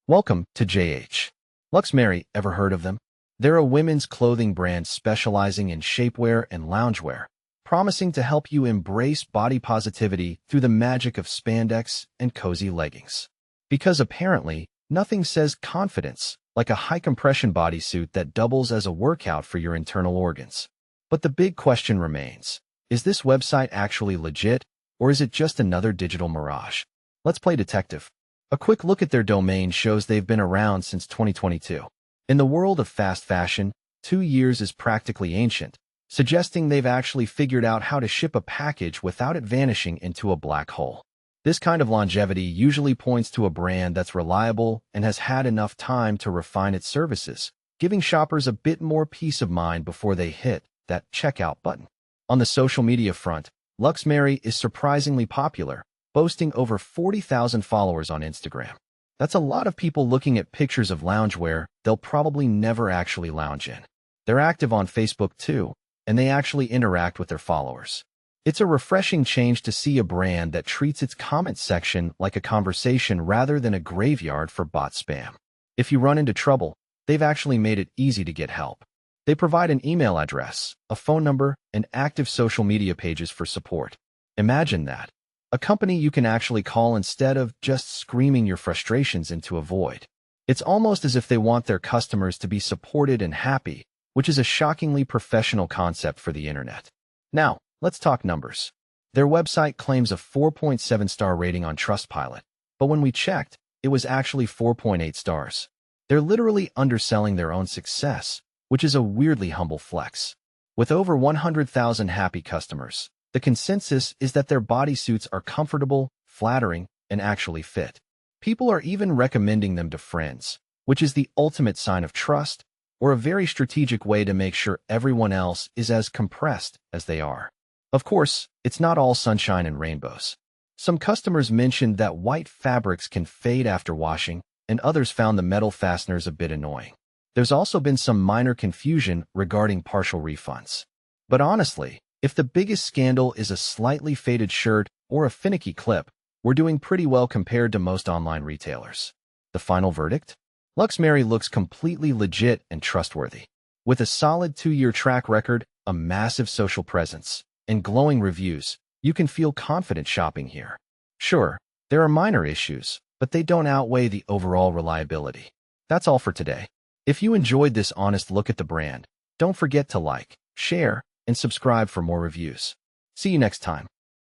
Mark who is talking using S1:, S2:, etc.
S1: Welcome to JH. Luxmery, ever heard of them? They're a women's clothing brand specializing in shapewear and loungewear, promising to help you embrace body positivity through the magic of spandex and cozy leggings. Because apparently, nothing says confidence like a high-compression bodysuit that doubles as a workout for your internal organs. But the big question remains, is this website actually legit, or is it just another digital mirage? Let's play detective. A quick look at their domain shows they've been around since 2022. In the world of fast fashion, 2 years is practically ancient, suggesting they've actually figured out how to ship a package without it vanishing into a black hole. This kind of longevity usually points to a brand that's reliable and has had enough time to refine its services, giving shoppers a bit more peace of mind before they hit that checkout button. On the social media front, Luxmery is surprisingly popular, boasting over 40,000 followers on Instagram. That's a lot of people looking at pictures of loungewear they'll probably never actually lounge in. They're active on Facebook too, and they actually interact with their followers. It's a refreshing change to see a brand that treats its comment section like a conversation rather than a graveyard for bot spam. If you run into trouble, they've actually made it easy to get help. They provide an email address, a phone number, and active social media pages for support. Imagine that. A company you can actually call instead of just screaming your frustrations into a void. It's almost as if they want their customers to be supported and happy, which is a shockingly professional concept for the internet. Now, let's talk numbers. Their website claims a 4.7-star rating on Trustpilot, but when we checked, it was actually 4.8 stars. They're literally underselling their own success, which is a weirdly humble flex. With over 100,000 happy customers, the consensus is that their bodysuits are comfortable, flattering, and actually fit. People are even recommending them to friends, which is the ultimate sign of trust, or a very strategic way to make sure everyone else is as compressed as they are. Of course, it's not all sunshine and rainbows. Some customers mentioned that white fabrics can fade after washing, and others found the metal fasteners a bit annoying. There's also been some minor confusion regarding partial refunds. But honestly, if the biggest scandal is a slightly faded shirt or a finicky clip, we're doing pretty well compared to most online retailers. The final verdict? Luxmery looks completely legit and trustworthy. With a solid 2-year track record, a massive social presence, and glowing reviews, you can feel confident shopping here. Sure, there are minor issues, but they don't outweigh the overall reliability. That's all for today. If you enjoyed this honest look at the brand, don't forget to like, share, and subscribe for more reviews. See you next time.